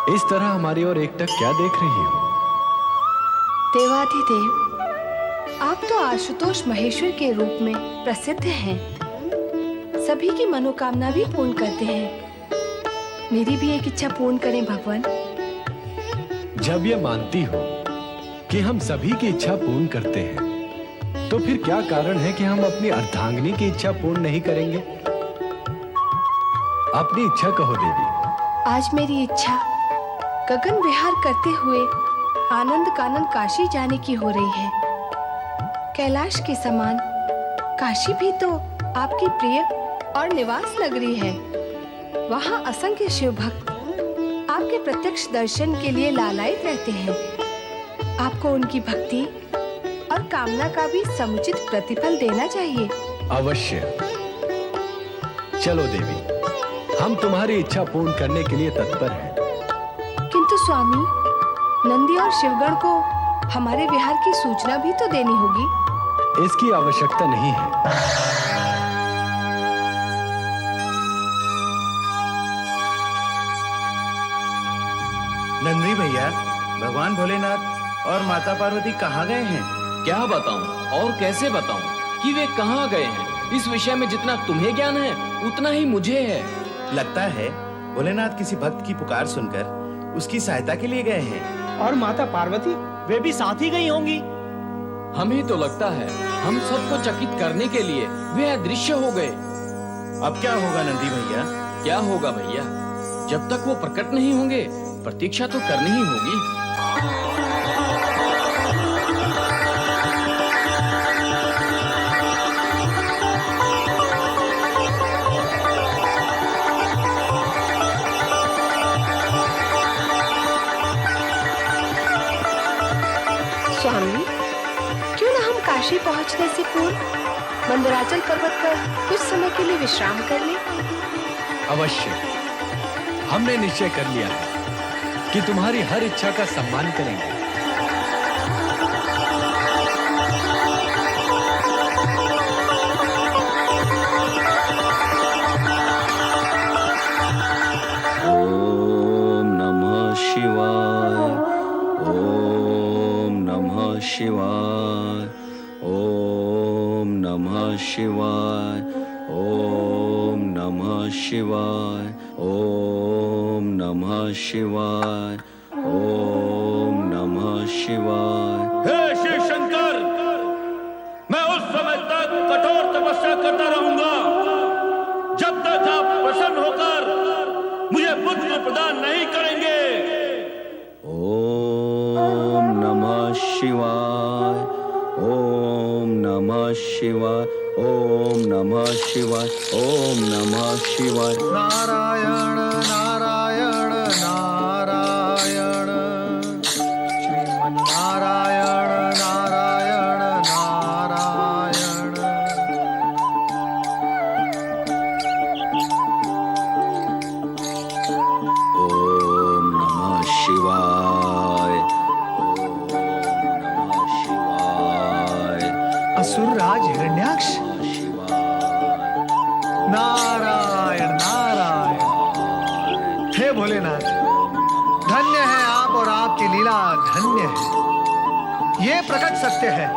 इस तरह हमारी ओर एकटक क्या देख रही हो? देवाधिदेव, आप तो आशुतोष महेश्वर के रूप में प्रसिद्ध हैं। सभी की मनोकामना भी पूर्ण करते हैं। मेरी भी एक इच्छा पूर्ण करें भगवान। जब ये मानती हो कि हम सभी की इच्छा पूर्ण करते हैं, तो फिर क्या कारण है कि हम अपनी अर्धांगिनी की इच्छा पूर्ण नहीं करेंगे? अपनी इच्छा कहो देवी। आज मेरी इच्छा गगन विहार करते हुए आनंद कानन काशी जाने की हो रही है। कैलाश के समान काशी भी तो आपकी प्रिय और निवास नगरी है। वहां असंख्य शिव भक्त आपके प्रत्यक्ष दर्शन के लिए लालायित रहते हैं। आपको उनकी भक्ति और कामना का भी समुचित प्रतिफल देना चाहिए। अवश्य। चलो देवी, हम तुम्हारी इच्छा पूर्ण करने के लिए तत्पर हैं। किंतु स्वामी, नंदी और शिवगण को हमारे विहार की सूचना भी तो देनी होगी। इसकी आवश्यकता नहीं है। नंदी भैया, भगवान भोलेनाथ और माता पार्वती कहाँ गए हैं? क्या बताऊं और कैसे बताऊं कि वे कहाँ गए हैं? इस विषय में जितना तुम्हें ज्ञान है उतना ही मुझे है। लगता है भोलेनाथ किसी भक्त की पुकार सुनकर उसकी सहायता के लिए गए हैं। और माता पार्वती, वे भी साथ ही गई होंगी। हमें तो लगता है हम सबको चकित करने के लिए वे अदृश्य हो गए। अब क्या होगा नंदी भैया? क्या होगा भैया? जब तक वो प्रकट नहीं होंगे प्रतीक्षा तो करनी ही होगी। स्वामी, क्यों ना हम काशी पहुंचने से पूर्व मंदराचल पर्वत पर कुछ समय के लिए विश्राम कर लें? अवश्य। हमने निश्चय कर लिया है कि तुम्हारी हर इच्छा का सम्मान करेंगे। ओम नमः शिवाय। ओम नमः शिवाय। ओम नमः शिवाय। ओम नमः शिवाय। ओम नमः शिवाय। ओम नमः शिवाय। हे शिव शंकर, मैं उस समय तक कठोर तपस्या करता रहूंगा जब तक आप प्रसन्न होकर मुझे पुत्र प्रदान नहीं करेंगे। ओम नमः शिवाय। ओम नमः शिवाय। ओम नमः शिवाय। ओम नमः शिवाय। नारायण नारायण नारायण, श्रीमन्नारायण नारायण नारायण। ओम नमः शिवाय। ओम नमः शिवाय। असुरराज हिरण्याक्ष, नारायण नारायण। हे भोलेनाथ, धन्य है आप और आपकी लीला धन्य है। ये प्रकट सत्य है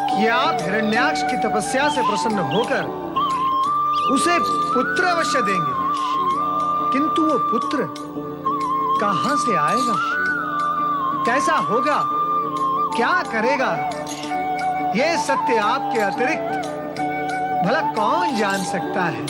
कि आप हिरण्याक्ष की तपस्या से प्रसन्न होकर उसे पुत्र अवश्य देंगे, किंतु वो पुत्र कहां से आएगा, कैसा होगा, क्या करेगा, ये सत्य आपके अतिरिक्त भला कौन जान सकता है।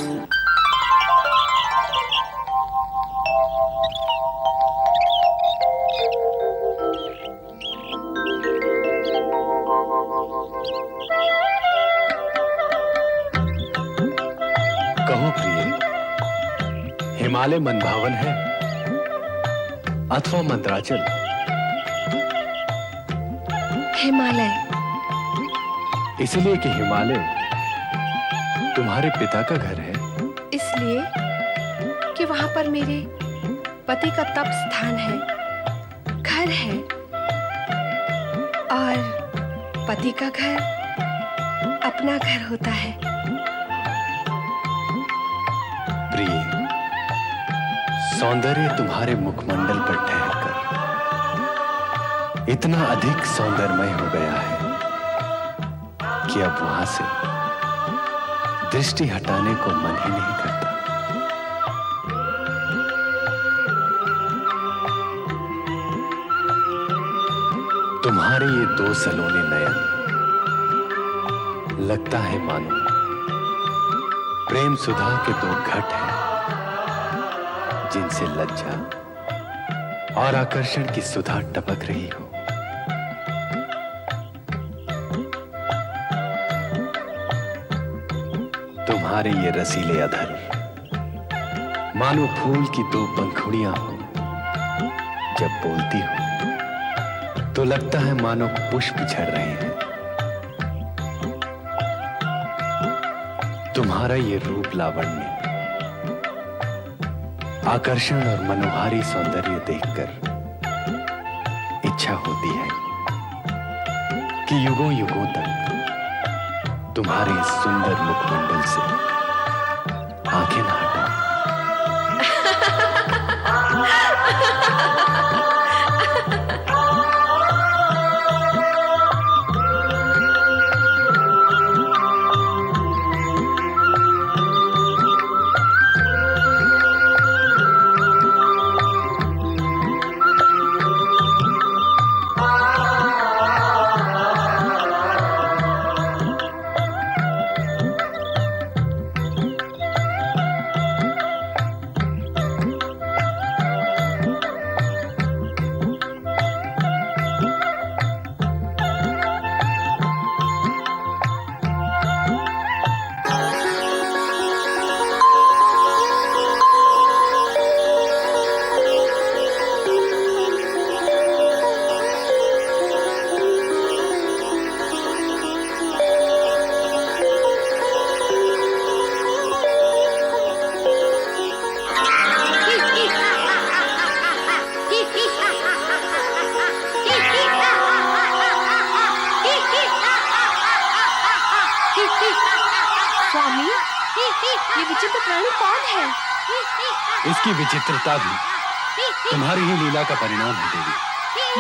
कहो प्रिय, हिमालय मनभावन है अथवा मंदराचल? हिमालय। इसलिए कि हिमालय तुम्हारे पिता का घर है? इसलिए कि वहां पर मेरे पति का तप स्थान है, घर है, और पति का घर अपना घर होता है। प्रिय, सौंदर्य तुम्हारे मुखमंडल पर ठहरकर इतना अधिक सौंदर्यमय हो गया है कि अब वहां से दृष्टि हटाने को मन ही नहीं करता। तुम्हारे ये दो सलोने नयन लगता है मानो प्रेम सुधा के दो घट हैं जिनसे लज्जा और आकर्षण की सुधा टपक रही हो। तुम्हारे ये रसीले अधर मानो फूल की दो पंखुड़ियां हो, जब बोलती हो तो लगता है मानो पुष्प झड़ रहे हैं। तुम्हारा ये रूप लावण्य, आकर्षण और मनोहारी सौंदर्य देखकर इच्छा होती है कि युगों युगों तक तुम्हारे इस सुंदर मुखमंडल से आंखें ना हटाऊं। स्वामी, ये विचित्र प्राणी कौन है? इसकी विचित्रता भी तुम्हारी ही लीला का परिणाम है देवी।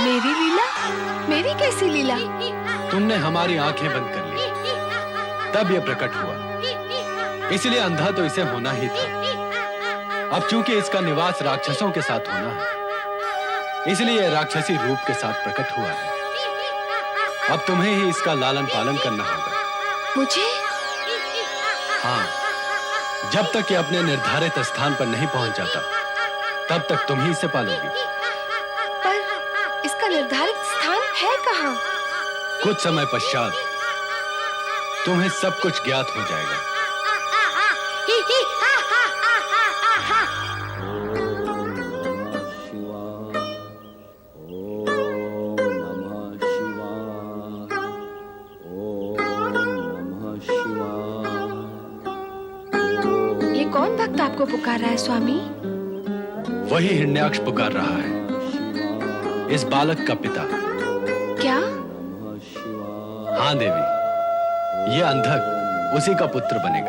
मेरी लीला? मेरी कैसी लीला? तुमने हमारी आंखें बंद कर ली, तब यह प्रकट हुआ। इसलिए अंधा तो इसे होना ही था। अब चूंकि इसका निवास राक्षसों के साथ होना है, इसलिए यह राक्षसी रूप के साथ प्रकट हुआ है। अब तुम्हें ही इसका लालन पालन करना होगा। मुझे? हाँ, जब तक ये अपने निर्धारित स्थान पर नहीं पहुंच जाता, तब तक तुम ही इसे पालोगी। पर इसका निर्धारित स्थान है कहाँ? कुछ समय पश्चात तुम्हें सब कुछ ज्ञात हो जाएगा। कौन भक्त आपको पुकार रहा है स्वामी? वही हिरण्याक्ष पुकार रहा है, इस बालक का पिता। क्या? हाँ देवी, ये अंधक उसी का पुत्र बनेगा।